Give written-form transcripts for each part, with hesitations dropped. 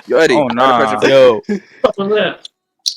Yo, Eddie, Oh I got a question nah. for you. Yo,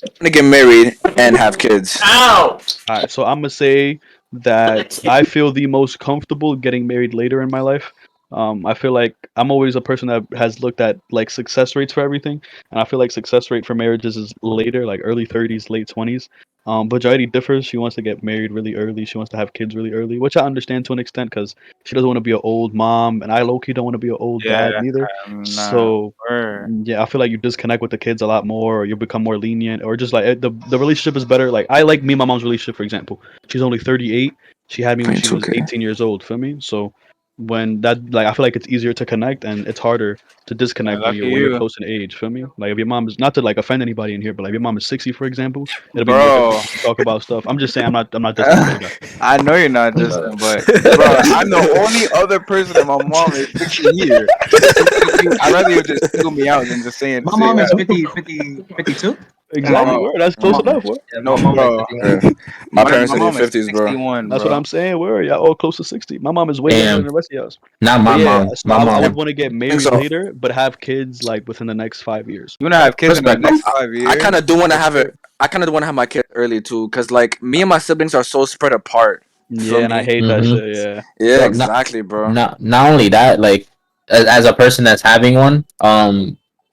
I'm gonna get married and have kids. all right. So I'm gonna say that I feel the most comfortable getting married later in my life. I feel like I'm always a person that has looked at like success rates for everything, and I feel like success rate for marriages is later, like early 30s, late 20s. But Jaidi differs. She wants to get married really early. She wants to have kids really early, which I understand to an extent because she doesn't want to be an old mom, and I low key don't want to be an old Yeah. dad neither. Nah. So Word. yeah, I feel like you disconnect with the kids a lot more, or you become more lenient, or just like the relationship is better. Like I like me and my mom's relationship, for example. She's only 38. She had me when Playing she was 2K. 18 years old. Feel me? So when that like I feel like it's easier to connect and it's harder to Yeah, disconnect lucky when you're you, close in age. Feel me? Like if your mom is not to like offend anybody in here, but like if your mom is 60, for example, it'll be more bro. difficult to talk about stuff. I'm just saying I'm not dissing nobody. Guys. I know you're not distant, but bro, I'm the only other person that my mom is 60 here. I'd rather you just fill me out than just My say mom is that. 52. And my Exactly. mom, Word. That's my close mom, enough. Word. Yeah, my no, mom like bro. 51. Yeah. My parents My are in their mom is 50s, bro. 61, That's what bro. I'm saying. Word. Y'all all close to 60. My mom is way younger than Damn, the rest of y'all. not But my yeah, mom. so My I would mom. want to get I think married so. later, but have kids like within the next 5 years. You wanna have kids in the Respect. next I, 5 years? kind of do want to For have it. sure. I kind of want to have my kids early too, cause like me and my siblings are so spread apart. You feel Yeah, and I me? hate that Mm-hmm. shit. Yeah. Yeah, Bro, not exactly, bro. not only that, like as a person that's having one,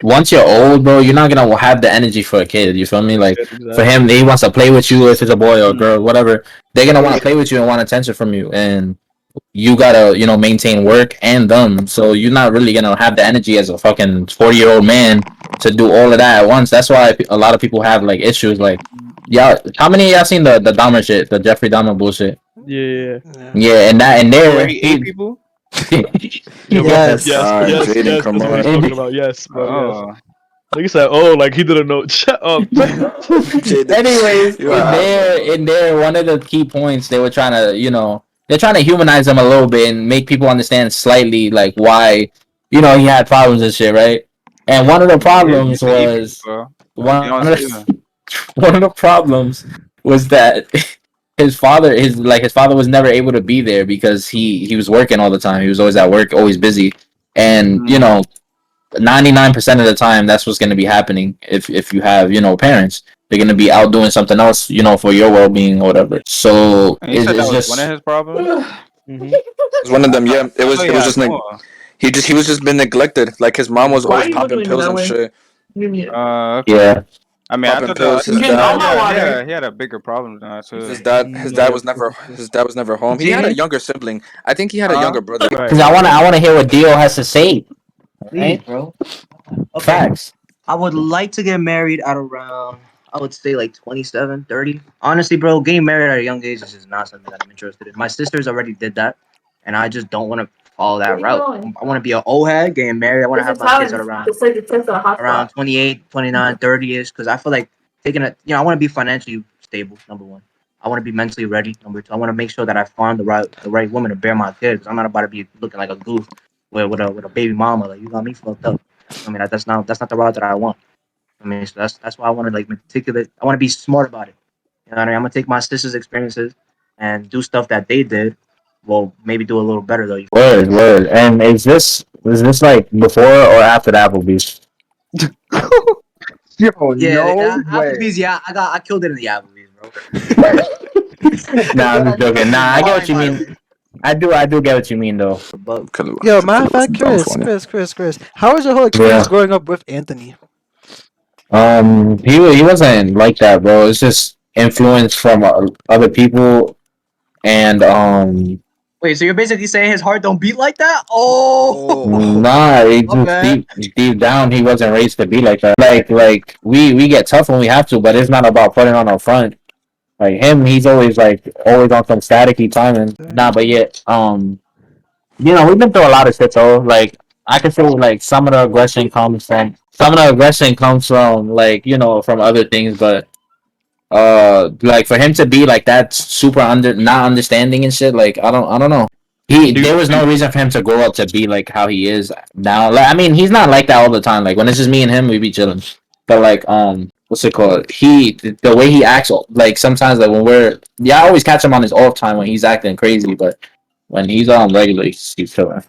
once you're old, bro, you're not gonna have the energy for a kid. You feel me? For Like kids, for exactly. him, he wants to play with you if it's a boy or a girl, Mm. whatever. They're gonna want to play with you and want attention from you, and you gotta maintain work and them. So you're not really gonna have the energy as a fucking 40-year-old man to do all of that at once. That's why a lot of people have like issues. Like, y'all, how many of y'all seen the Dahmer shit, the Jeffrey Dahmer bullshit? Yeah. Yeah. Yeah, and Where there he ate he. people? Yeah, bro. Yes. Yes, God, yes, Jaden, yes. come That's what he's on. talking about. Yes, bro. Yes. Oh, Like you said, oh, like he didn't know. Shut up. Jaden, Anyways, you are out, bro. in there, one of the key points they were trying to, they're trying to humanize him a little bit and make people understand slightly like why, he had problems and shit, right? And one of the yeah, he problems used to eat people, was bro. one You of don't see him. the, one of the problems was that his father was never able to be there because he was working all the time. He was always at work, always busy, and Mm. 99% of the time that's what's going to be happening if you have parents. They're going to be out doing something else, for your well-being or whatever. So And you said that it's was one of just his problems. Hmm. It's one of them. Yeah, it I was. thought he It was had just like more. he was just been neglected. Like his mom was Hmm. always popping pills and shit. Okay. yeah. I mean, Popping I pills. thought His he dad. he had a bigger problem than that too. His No, dad yeah. was never home. He had a Jaden, younger sibling. I think he had a Huh? younger brother. Right, Because I right, want to right. I want to hear what Dio has to say. All please, right? bro. Okay. Facts. I would like to get married at around, I would say like 27, 30. Honestly, bro, getting married at a young age is just not something that I'm interested in. My sisters already did that, and I just don't want to follow that route. I want to be an old head, getting married. I want to have my kids at around 28, 29, 30-ish, because I feel like I want to be financially stable, number one. I want to be mentally ready, number two. I want to make sure that I find the right woman to bear my kids. I'm not about to be looking like a goof with a baby mama. Like, you got me fucked up. I mean, that's not the route that I want. I mean, so that's why I want to like meticulous. I want to be smart about it. You know what I mean? I'm gonna take my sister's experiences and do stuff that they did. Well, maybe do a little better though. You feel me? Word, word. And is this like before or after the Applebee's? Yo, Yeah, no way. Applebee's. Yeah, I killed it in the Applebee's, bro. Nah, I'm just joking. Nah, I get what Fine, you by the mean. way. I do get what you mean though. But Yo, matter of fact, From Chris, California. Chris, Chris, Chris. How was your whole experience Yeah. growing up with Anthony? He wasn't like that, bro. It's just influence from other people, and wait, so you're basically saying his heart don't beat like that? Oh, Oh, nah, it my just bad. deep down he wasn't raised to be like that. Like we get tough when we have to, but it's not about putting on our front. Like him, he's always on some staticky timing. Nah, but yet, we've been through a lot of shit though. Like I can feel like some of the aggression comes from like from other things, but like for him to be like that super not understanding and shit, like I don't know. Do you, There was no reason for him to grow up to be like how he is now. Like I mean, he's not like that all the time. Like when it's just me and him, we be chilling. But like what's it called? The way he acts, like sometimes like when I always catch him on his off time when he's acting crazy, but when he's on regular, he's chilling.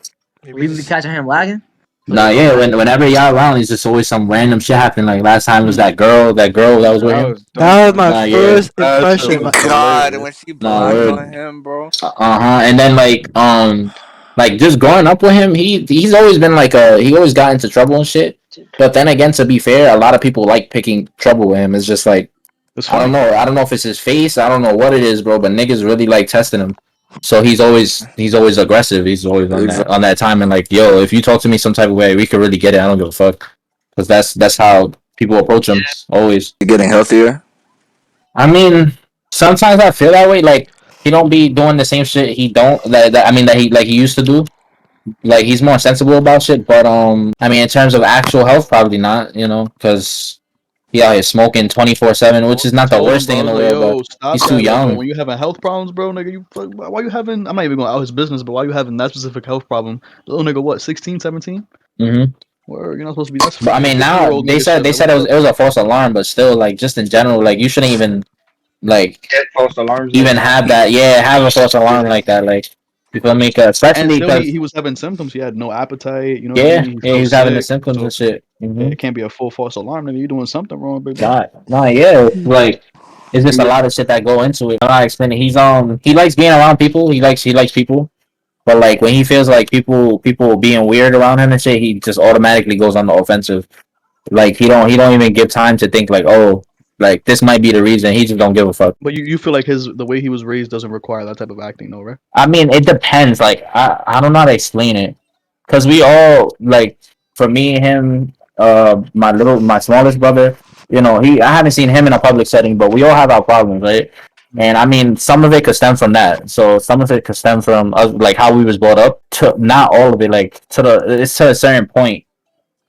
Maybe We be he's catching him lagging. So Nah, yeah. Whenever y'all around, it's just always some random shit happening. Like last time was that girl that was with That him. was That was dumb. my Nah, yeah. first that impression. shit was God, hilarious. when she Nah, blacked word. on him, bro. And then like just growing up with him, he's always been like he always got into trouble and shit. But then again, to be fair, a lot of people like picking trouble with him. It's just like It's I don't funny. know. I don't know if it's his face. I don't know what it is, bro. But niggas really like testing him. So he's always aggressive. He's always on that Exactly. on that time and like, yo, if you talk to me some type of way, we could really get it. I don't give a fuck. Because that's how people approach him. Always. Getting healthier. I mean, sometimes I feel that way. Like he don't be doing the same shit. He don't I mean that he used to do. Like he's more sensible about shit. But I mean, in terms of actual health, probably not. Because he out here smoking 24/7, which is not the Told him, worst thing bro. I in was the like, world. yo, But stop he's too that. Like, bro, young. when you having health problems, bro, nigga, you fuck, why you having? I'm not even going out his business, but why you having that specific health problem? Little nigga, what, 16, 17? hmm Where you're not supposed to be. That's But I fucking mean, 50 now year old they nigga said shit. they Like, said what it the was fuck? it was a false alarm, but still, like just in general, like you shouldn't even like Get false alarms like even that. have that. Yeah, have a false alarm like that. Like you feel me? 'Cause And especially still, because he was having symptoms. He had no appetite. You know what I yeah, mean? He yeah, felt he's having the sick. symptoms and So shit. it can't be a full false alarm, nigga. You doing something wrong, big bro. Nah, yeah, like it's just a Yeah. lot of shit that go into it. I explain it. He likes being around people. He likes people. But like when he feels like people being weird around him and shit, he just automatically goes on the offensive. Like he don't even give time to think like, oh, like this might be the reason. He just don't give a fuck. But you feel like the way he was raised doesn't require that type of acting, though, right? I mean, it depends. Like I don't know how to explain it. Cause we all like for me, him, my smallest brother, I haven't seen him in a public setting, but we all have our problems, right? And I mean, some of it could stem from that. So some of it could stem from us, like how we was brought up. To not all of it, like it's to a certain point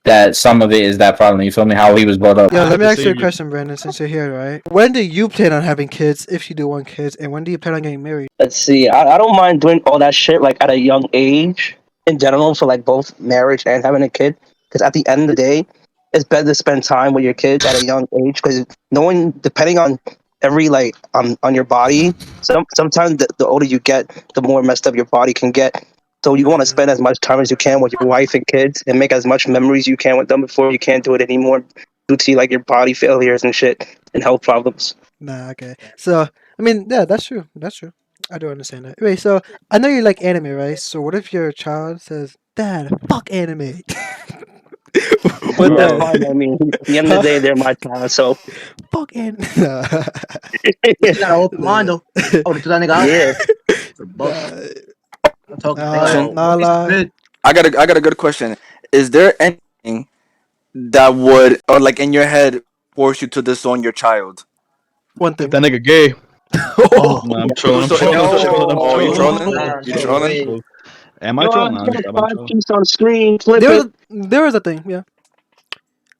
that some of it is that problem. You feel me? How he was brought up. Yo, I let have me the ask you a same. question, Brandon, since you're here, right? When do you plan on having kids, if you do want kids, and when do you plan on getting married? Let's see. I don't mind doing all that shit like at a young age in general. So like both marriage and having a kid. Because at the end of the day, it's better to spend time with your kids at a young age. Because knowing, depending on every like on your body, sometimes the older you get, the more messed up your body can get. So you want to spend as much time as you can with your wife and kids, and make as much memories you can with them before you can't do it anymore due to like your body failures and shit and health problems. Nah, okay. So, I mean, yeah, that's true. That's true. I do understand that. Wait, so I know you like anime, right? So what if your child says, "Dad, fuck anime"? What That's then? Bro, fine. I mean, at the end of Huh? the day, they're my child. So Fuck anime. You gotta open mine though. Oh, to that nigga out. yeah. For both. Nah, I'm talking crazy. Question. bro, nah, It's lie. good. I got a good question. Is there anything that would, or like in your head, force you to disown your child? One if thing. that nigga gay, Oh, nah, I'm So, trolling. I'm so, trolling. I'm so, trolling. I'm oh, you trolling. I'm trolling? trolling. Nah, You I'm no trolling. I'm trolling? way. trolling. Am I Yo, I trolling? Nah, just I'm got just. a I'm five trolling. piece on the screen. Flip there it. was there was a thing. Yeah.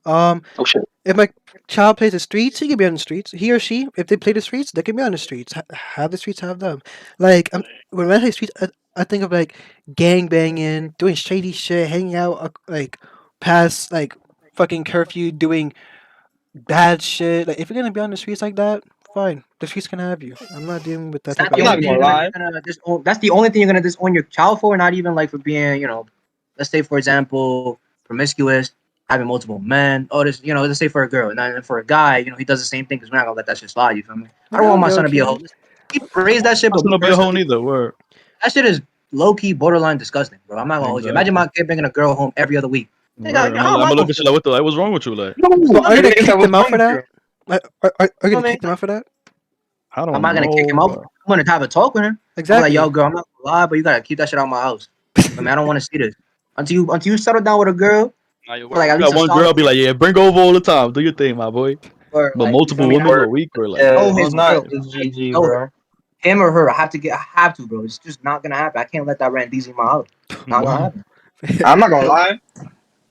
Um, Oh shit. if my child plays the streets, he can be on the streets. He or she, if they play the streets, they can be on the streets. Have the streets have them. Like when I say streets, I think of like gang banging, doing shady shit, hanging out like past like fucking curfew, doing bad shit. Like if you're gonna be on the streets like that, fine. The streets can have you. I'm not dealing with that Is type that of the I'm only not thing energy. gonna you're lie. gonna disown? That's the only thing you're gonna disown your child for, not even like for being, let's say for example, promiscuous, having multiple men. Oh, this, let's say for a girl, and then for a guy, he does the same thing because we're not gonna let that shit slide. You feel me? I don't Yeah, want my okay, son to be a okay. hoe. He raised that shit, That's but me gonna be a whole personally, neither word. that shit is low key borderline disgusting, bro. I'm not gonna hold you. Imagine Exactly. my kid bringing a girl home every other week. Word. Nigga, I'm how am gonna I look gonna at you feel? like, what the? Like, what's wrong with you? Like, So You are you feel gonna me? Nigga said, kick what's them out wrong for with that? you? Are you You gonna feel me? kick them out for that? I I'm don't not gonna kick him know, out. bro. I'm gonna have a talk with him. I'm like, Exactly. yo, girl, I'm not gonna lie, but you gotta keep that shit out of my house. I mean, I don't want to see this until you settle down with a girl Nah, your for word. like You at least got a one solid girl, be year, like, yeah, bring her over all the time. Do your thing, my boy. or But like you feel multiple me, women or a week, or like Yeah, know it's his months. not. girl, Like, It's GG, know her, bro. him or her. I have to, bro. It's just not gonna happen. I can't let that Randeezy in my house. Not gonna wow. happen. I'm not gonna lie.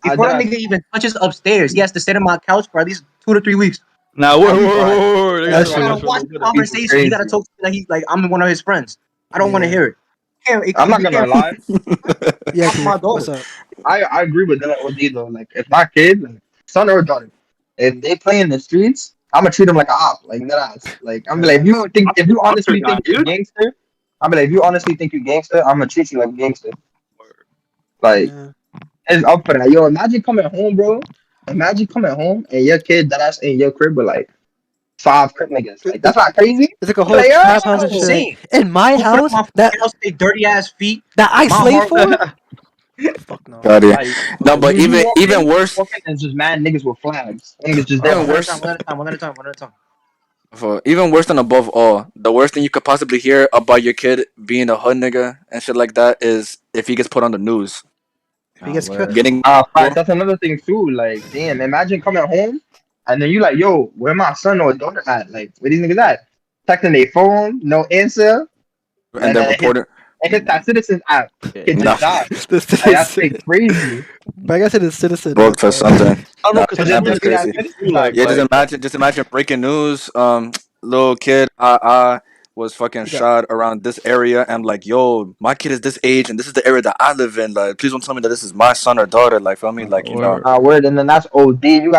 I Before did. that nigga even touches upstairs, he has to sit on my couch for at least 2 to 3 weeks. Now, I'm word, gonna word, lie. word, word. That's I true. gotta That's watch real. the Better. People conversation. He gotta crazy. talk to me like he's like I'm one of his friends. I don't want to Yeah. hear it. I'm not You gonna can't lie. Yeah, talk to Key. my What's daughter. up? I agree with that with you though. Like if my kid, like son or daughter, if they play in the streets, I'm gonna treat them like a op, like that ass. Like I'm like, Facts. if you honestly think you're gangster, I'm like, if you honestly think you're gangster, I'm gonna treat you like a gangster. Like Yeah. is up for that. Yo, imagine coming home, bro. Imagine coming home and your kid that that's in your crib with like five crib niggas. Like that's not crazy. It's like a You whole like, trap house and yo. shit. Insane. In my Open up house, my that fucking house, they dirty ass feet. I My slave heart. for? Fuck no. Got it. Like No, but even you worse, walk in and it's just mad niggas with flags. Niggas just Hold on, there. even one at a time, worse, one at a time, one at a time, one at a time. even worse than above all, the worst thing you could possibly hear about your kid being a hood nigga and shit like that is if he gets put on the news, If he Oh, gets killed, word. getting Facts, that's another thing too. Like, damn, imagine coming home and then you like, yo, where my son or daughter at? Like, where these niggas at? Texting their phone, no answer, and and then then reporting. it hit that citizens app. Kid Nah, just died. the Like, that's citizen. crazy. But I guess it is citizen. broke for something. I don't know Nah, because It the just, that's just be citizens that crazy. too, citizen like fact. Yeah, Like, just imagine breaking news. Little kid, was fucking You got shot around this area, and like, yo, my kid is this age, and this is the area that I live in. Like, please don't tell me that this is my son or daughter. Like, feel me? Like, word. word, and then that's OD. You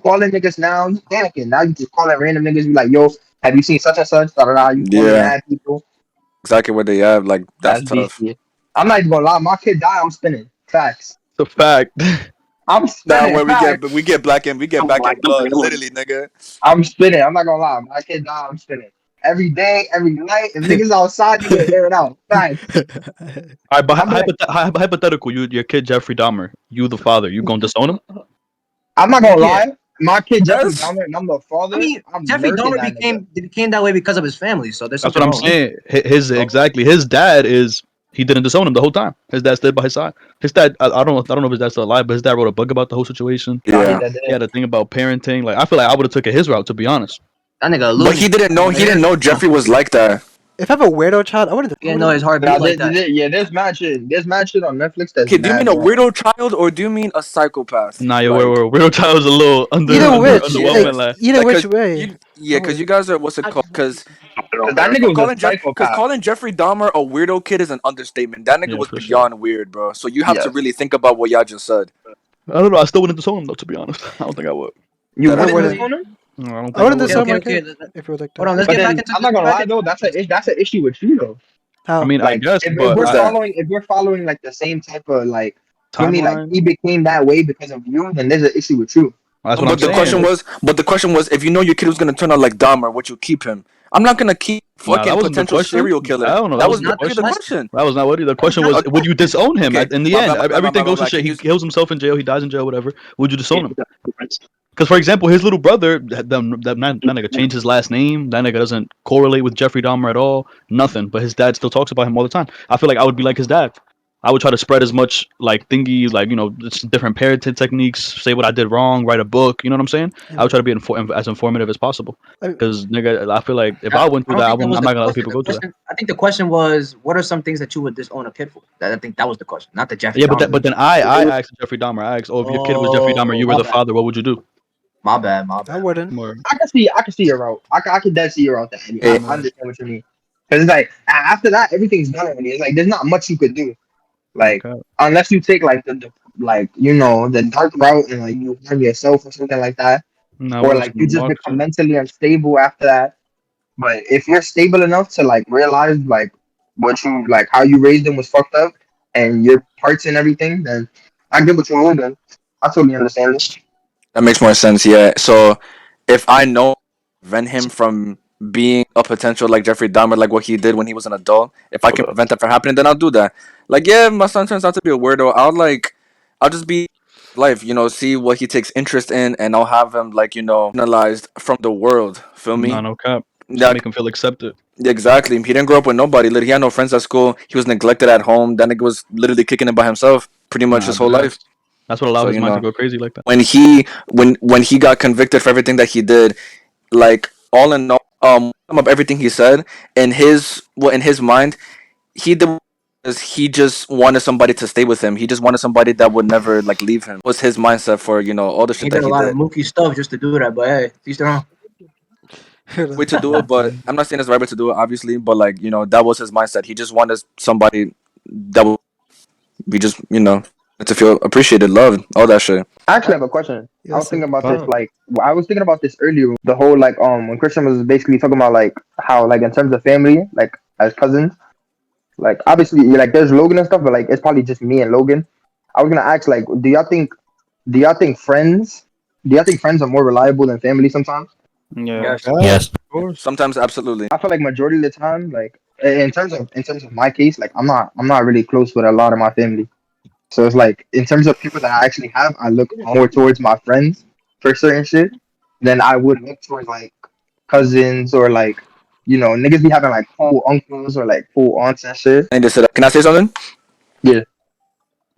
calling niggas now, you panicking. Now you just calling random niggas, you like, yo, have you seen such and such? Da, da, da. You calling yeah, mad people. exactly where they at. Like, that's That's tough. beastie. I'm not even gonna lie, my kid died, I'm spinning. Facts. It's a fact. I'm Now spinning, where facts. we get back in blood, literally, nigga. I'm spinning. I'm not gonna lie. My kid died. I'm spinning. Every day, every night. If niggas outside, nigga, air it out. Facts. All right, but I'm like, hypothetical, your kid Jeffrey Dahmer, you the father, you gonna disown him? I'm not gonna Yeah. lie. My kid Jeffrey Yes. Dahmer, and I'm the I father. mean, I'm Jeffrey murking Dahmer that nigga. became that way because of his family, so there's That's something what I'm wrong with him. saying. His So, exactly. His dad is he didn't disown him the whole time. His dad stayed by his side. His dad, I don't know if his dad's still alive, but his dad wrote a book about the whole situation. Nah, he Yeah, dead He there. had a thing about parenting. Like I feel like I would have taken his route to be honest. that nigga a but loony. he didn't know Jeffrey was like that. if I have a weirdo child, I wouldn't. He didn't know his heart Nah, beat like that. yeah, there's mad shit. There's mad shit on Netflix that's Okay, do you mean mad a wrong. weirdo child or do you mean a psychopath? Nah, yo, Like, we're Weirdo Child was a little Either which, yeah, underwhelming. like Like either like which cause way. I cause you wouldn't. guys are what's it called? Cause that nigga was a Cause psychopath. calling Jeffrey Dahmer a weirdo kid is an understatement. That nigga yeah, was for sure. beyond weird, bro. So you have to Yes. really think about what y'all just said. I don't know. I still wouldn't disown him though. To be honest, I don't think I would. You That I ass wouldn't wouldn't. crazy. disown him? No, I don't I think I wouldn't would. Okay, disown okay, my okay. kid if it was like Hold that. on, let's But get back then into I'm let's not get gonna back lie into though, that's an issue with you though. I How? mean, I Like guess, if but What's we're that? following like the same type of like feel me, like timeline. he became that way because of you, then there's an issue with you. That's what I'm saying. But the question was, if you know your kid was gonna turn out like Dahmer, would you keep him? I'm not gonna keep Nah, that fucking wasn't the potential question. serial killer. I don't know. That That was wasn't the not the literally the question. question. question. That was not what the question was. Okay, Would you disown him okay. at, in the end? Everything goes to shit. Can He you? kills himself in jail. He dies in jail. Whatever. Would you disown him? Because for example, his little brother, that nigga changed his last name. That nigga doesn't correlate with Jeffrey Dahmer at all. Nothing. But his dad still talks about him all the time. I feel like I would be like his dad. I would try to spread as much like thingy, like just different parenting techniques. Say what I did wrong. Write a book. You know what I'm saying? I would try to be as informative as possible. I, Because nigga, I feel like if I I went I through don't that, think that was I'm the not gonna let question. people The go through that. question, I think the question was, what are some things that you would disown a kid for? That I think that was the question, not the Jeffrey Yeah, but Dahmer. but then I asked Jeffrey Dahmer. I asked, oh, if your kid was Jeffrey Dahmer, Oh, you were my the bad, father. What would you do? my bad, my I bad. wouldn't. More. I can see your route. I can dead see your route. That Hey, I understand what you mean. Cause it's like after that, everything's done already. It's like there's not much you could do. Like Okay. unless you take like the like the dark route and like you harm yourself or something like that, Now or what else like in you the just box? become mentally unstable after that. But if you're stable enough to like realize like what you like how you raised them was fucked up and your parts and everything, then I get what you mean. Then I totally understand this. that makes more sense. Yeah. So if I know prevent him from being a potential like Jeffrey Dahmer, like what he did when he was an adult, if I can prevent that from happening, then I'll do that. Like, yeah, my son turns out to be a weirdo. I'll just be life, see what he takes interest in, and I'll have him like analyzed from the world. Feel Nah, me? no cap. Just Yeah, make him feel accepted. exactly. He didn't grow up with nobody. He had no friends at school. He was neglected at home. That nigga was literally kicking it by himself pretty much Nah, his whole life. that's what allowed So his mind to go crazy like that. when he got convicted for everything that he did, like all in all, some of everything he said in his mind, he did was he just wanted somebody to stay with him. He just wanted somebody that would never like leave him. Was his mindset for all the He shit did that a he lot of did. mookie stuff just to do that, but hey, he's their Way to do it, but I'm not saying it's the right way to do it, obviously. But like that was his mindset. He just wanted somebody that would be just to feel appreciated, loved, all that shit. I actually have a question. I was Yes, thinking sir. about this Fuck. like I was thinking about this earlier. The whole like when Christian was basically talking about like how like in terms of family, like as cousins, like obviously like there's Logan and stuff, but like it's probably just me and Logan. I was gonna ask, like, do y'all think friends, do y'all think friends are more reliable than family sometimes? Yeah. Yes. Yeah, Yes. of course. Sometimes, absolutely. I feel like majority of the time, like in terms of my case, like I'm not really close with a lot of my family. So it's like in terms of people that I actually have, I look more towards my friends for certain shit than I would look towards like cousins or like niggas be having like full uncles or like full aunts and shit. And they said, can I say something? Yeah,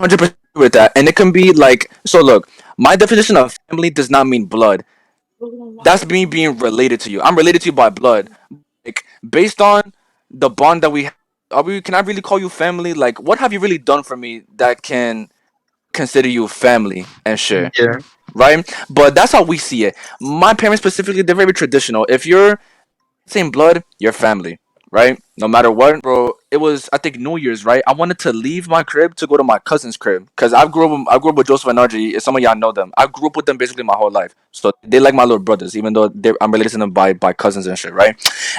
100% with that. And it can be like, so look, my definition of family does not mean blood. That's me being related to you. I'm related to you by blood. Like, based on the bond that we have, can I really call you family? Like, what have you really done for me that can consider you family and share? yeah, Right? But that's how we see it. My parents specifically, they're very traditional. If you're same blood, you're family, right? No matter what, bro. It was I think New Year's, right? I wanted to leave my crib to go to my cousin's crib because I grew up with Joseph and RG. Some of y'all know them. I grew up with them basically my whole life, so they like my little brothers, even though I'm related to them by cousins and shit, right?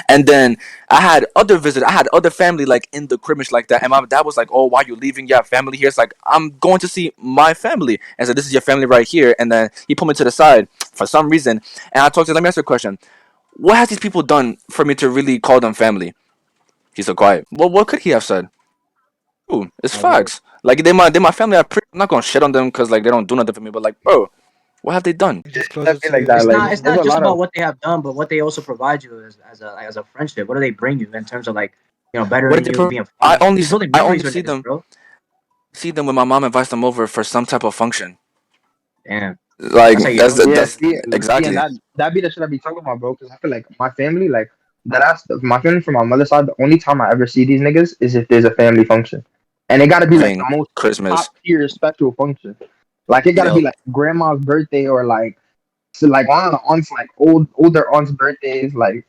And then I had other family like in the crib and shit like that, and my dad was like, "Oh, why you leaving? You have family here." It's like I'm going to see my family, and so this is your family right here. And then he put me to the side for some reason, and I talked to him. Let me ask you a question. What has these people done for me to really call them family? He's so quiet. Well, what could he have said? Ooh, it's My word. facts. Like they my family. I'm not gonna shit on them because like they don't do nothing for me. But like, bro, what have they done? Just it does closer feel to like you. that. It's Like not. It's there's not a just lot about of what they have done, but what they also provide you as a friendship. What do they bring you in terms of like What bettering did they? you, being I funny, only just building I memories only with see niggas, them bro. when my mom invites them over for some type of function. Damn, Like that's how you that's know the, you yeah. real. that's See, and exactly. that be the shit I be talking about, bro. Because I feel like my family, like my family from my mother's side. The only time I ever see these niggas is if there's a family function, and it gotta be like Thing the most Christmas. top tier special function. Like it gotta be Yo, like grandma's birthday or like so like one of the aunts like older aunts' birthdays. Like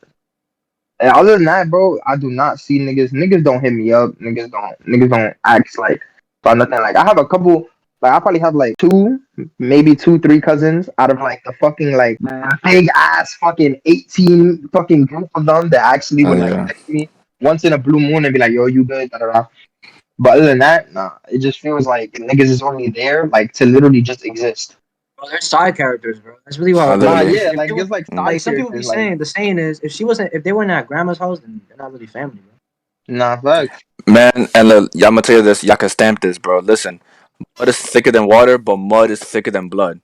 and other than that, bro, I do not see niggas. Niggas don't hit me up. Niggas don't ask like about nothing. Like I have a couple. Like I probably have like two, maybe two, three cousins out of like the fucking like big ass fucking 18 fucking group of them that actually would like yeah. text me once in a blue moon and be like, "Yo, you good?" Da, da, da. But other than that, nah. It just feels like niggas is only there like to literally just exist. Bro, they're side characters, bro. That's really what Nah, it Literally. is. yeah, If like they were it's like Mm. side like some people be characters. Like saying, the saying is, if they weren't at grandma's house, then they're not really family, bro. nah, facts. Man, and y'all gonna tell you this. Y'all can stamp this, bro. Listen, mud is thicker than water, but mud is thicker than blood.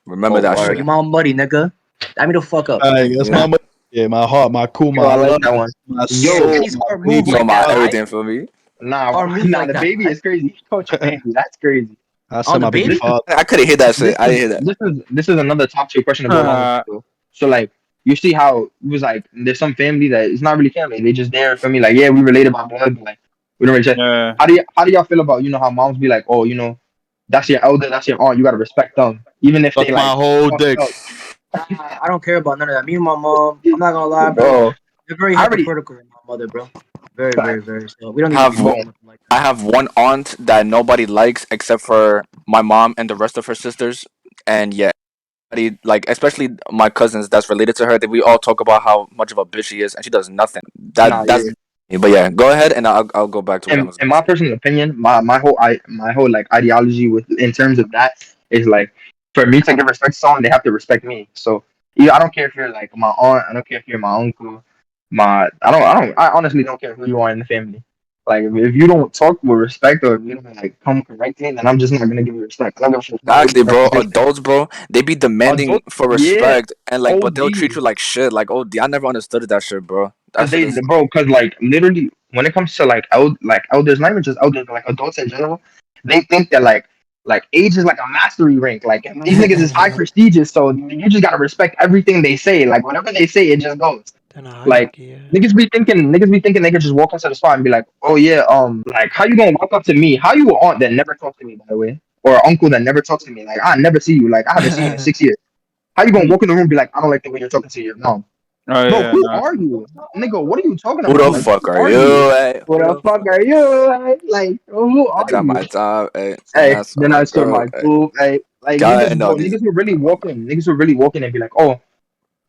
Remember Oh, that word. shit. You mom muddy, nigga. Let me the fuck up. That's Yeah. my yeah, my heart, my cool, Yo, my I like love, that one. my Yo, soul, Babies my are moved baby. So like my that, Fuck. alright? everything for me. nah, Are moved nah. like The that, baby alright? is crazy. Coach baby, that's crazy. I Oh, said the my baby baby? father. I couldn't hear that This shit. I is didn't hear that. this is another top tier question to go along with this though. So like, you see how it was like there's some family that it's not really family. They just there for me. Like, yeah, we related by blood, but like we don't really check. Yeah. How do y'all feel about how moms be like, oh, that's your elder, that's your aunt, you gotta respect them, even if Suck they my like whole fucked dick. up. I don't care about none of that. Me and my mom, I'm not gonna lie, bro. Bro, They're very I already hypocritical with my mother, bro. Very, very, very. So we don't need to be Have doing bro. nothing like I that. have one aunt that nobody likes except for my mom and the rest of her sisters, and yeah, like especially my cousins that's related to her. That we all talk about how much of a bitch she is, and she does nothing. Nah, That's. yeah. But yeah, go ahead, and I'll go back to what I in, was in gonna my say. personal opinion, my whole like ideology with in terms of that is like for me to give respect to someone, they have to respect me. So yeah, I don't care if you're like my aunt, I don't care if you're my uncle, I honestly don't care who you are in the family. Like if you don't talk with respect or if you don't like come correct me, then I'm just not gonna give you respect. I'm not gonna show who Exactly, your bro. reputation. Adults, bro, they be demanding Adult, for yeah, respect, and like, but they'll treat OD. you like shit. Like, oh, I never understood that shit, bro. That Cause shit they, is. bro, cause like literally, when it comes to like elders, not even just elders, but like adults in general, they think that like age is like a mastery rank. Like these niggas is high prestigious, so you just gotta respect everything they say. Like whatever they say, it just goes. Then a Like hierarchy, yeah. niggas be thinking they could just walk into the spot and be like, oh yeah, like how you gonna walk up to me? How you an aunt that never talked to me, by the way, or an uncle that never talks to me? Like I never see you. Like I haven't seen you in 6 years. How you gonna walk in the room and be like, I don't like the way you're talking to your mom? Oh Bro, yeah. who Nah. are you? Nigga, what are you talking Who about? the Like, fuck who are are you? you? Hey, Who who the the fuck fuck? are you? Like, who I are got you? my job. Hey, and Hey, that's then all I I saw go. my Hey, poop. Hey, like gotta niggas, know bro, these. niggas will really walk in and be like, oh,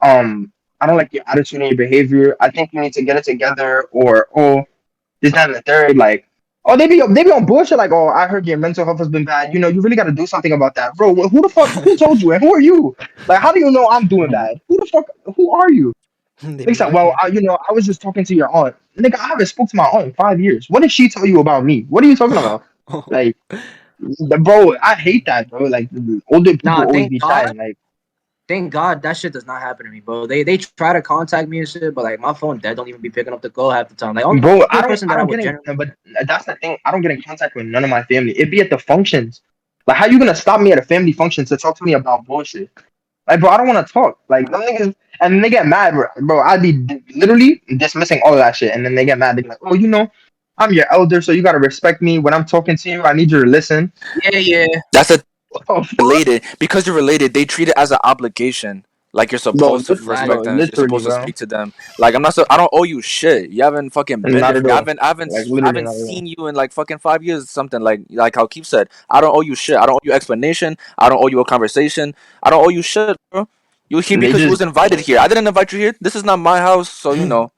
I don't like your attitude and your behavior. I think you need to get it together, or oh, this, that, and the third. Like, Oh, they be on bullshit like, oh, I heard your mental health has been bad. You really got to do something about that, bro. Who the fuck? Who told you? And who are you? Like, how do you know I'm doing bad? Who the fuck? Who are you? They They be said, well, lying. I was just talking to your aunt. Nigga, I haven't spoke to my aunt in 5 years. What did she tell you about me? What are you talking about? Like, bro, I hate that, bro. Like, the older people Nah, always be chatting. Like, thank God that shit does not happen to me, bro. They try to contact me and shit, but like my phone dead don't even be picking up the call half the time. Like bro, only person I that I don't would get it. generally But that's the thing. I don't get in contact with none of my family. It be at the functions. Like, how you gonna stop me at a family function to talk to me about bullshit? Like, bro, I don't want to talk. Like, them niggas, and then they get mad, bro. I'd be literally dismissing all of that shit, and then they get mad. They be like, oh, I'm your elder, so you gotta respect me when I'm talking to you. I need you to listen. yeah. That's a What the fuck, related because you're related. They treat it as an obligation. Like you're bro? supposed to respect them. You're Literally, supposed to bro. speak to them. Like I'm not. I don't owe you shit. You haven't fucking been Not there at for me. all. Like, I literally, haven't not at all. seen you in like fucking 5 years. Something like how Keith said. I don't owe you shit. I don't owe you explanation. I don't owe you a conversation. I don't owe you shit, bro. You here They because you just, was invited here. I didn't invite you here. This is not my house, so you know.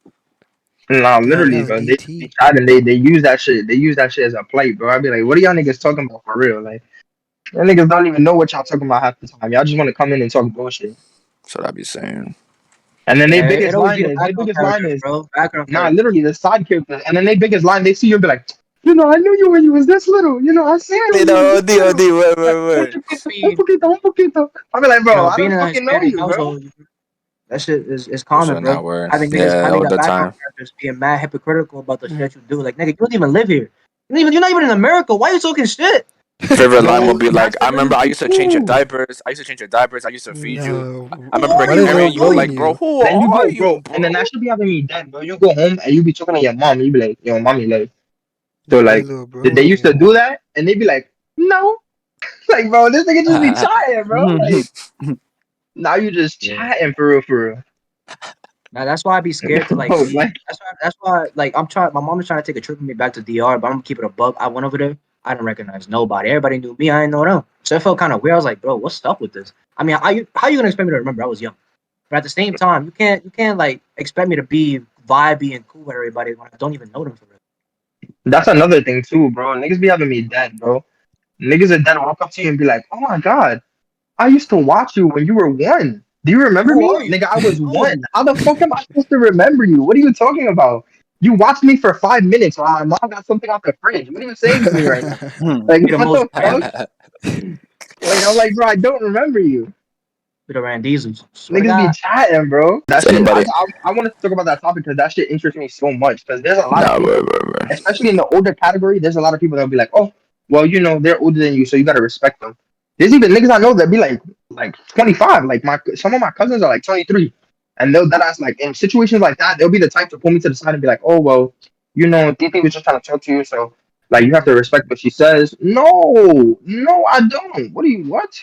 nah, Nah, literally, nah, bro. They just be DT. chatting. They use that shit. They use that shit as a plate, bro. I'd be like, what are y'all niggas talking about for real? Like, y'all niggas don't even know what y'all talking about half the time. Y'all just want to come in and talk bullshit. That's what I be saying. And then Yeah, it always be the their background biggest line characters, is, bro. Background nah, characters. literally the side character. And then they biggest line, they see you and be like, I knew you when you was this little. I see you Wait, when you was no, this little. wait, Like, wait. un Be poquito, un poquito. I be like, bro, I being don't in a fucking know Hispanic you, bro. household, that shit is What's common, in that bro. word? Having niggas Yeah, having all the the background time. characters being mad hypocritical about the shit you do. Like nigga, you don't even live here. You're not even in America. Why you talking shit? Favorite line will Bro, be like, that's I the remember thing I used to change your too. diapers. I used to change your diapers. I used to feed you. No. I Who remember are Why is you? little carrying you. boy Bro? in Like, bro, you? who Then you are go, you, bro, and then bro? that should be having me dead, bro. You go home and you be talking to your mom, and you be like, yo, mommy, like, so Why like, little did bro they in used to you? do that? And they be like, no. Like, bro, this nigga just be chatting, bro. Like, now you just Yeah. chatting for real, for real. Now that's why I be scared to like Bro, leave. like, That's why like I'm trying. My mom is trying to take a trip with me back to DR, but I'm gonna keep it a buck. I went over there. I didn't recognize nobody. Everybody knew me. I didn't know them. So it felt kind of weird. I was like, bro, what's up with this? I mean, how you gonna expect me to remember? I was young, but at the same time, you can't like expect me to be vibey and cool with everybody when I don't even know them for real. that's another thing too, bro. Niggas be having me dead, bro. Niggas are dead walk up to you and be like, oh my god, I used to watch you when you were one. Do you remember Who me? are you? Nigga, I was I was one. How the fuck am I supposed to remember you? What are you talking about? You watched me for 5 minutes while my mom got something out the fridge. What are you saying to me right now? Like, be the what most the fuck? Like, I'm like, bro, I don't remember you. be the Randizos. Swear to Niggas be God. chatting, bro. That So shit. anybody? I want to talk about that topic because that shit interests me so much. Because there's a lot of Nah, people, especially in the older category. There's a lot of people that'll be like, oh, well, they're older than you, so you gotta respect them. There's even niggas I know that be like 25. Like some of my cousins are like 23, and they'll that ask like in situations like that, they'll be the type to pull me to the side and be like, oh well, Titi was just trying to talk to you, so like you have to respect what she says. No, no, I don't. What do you what?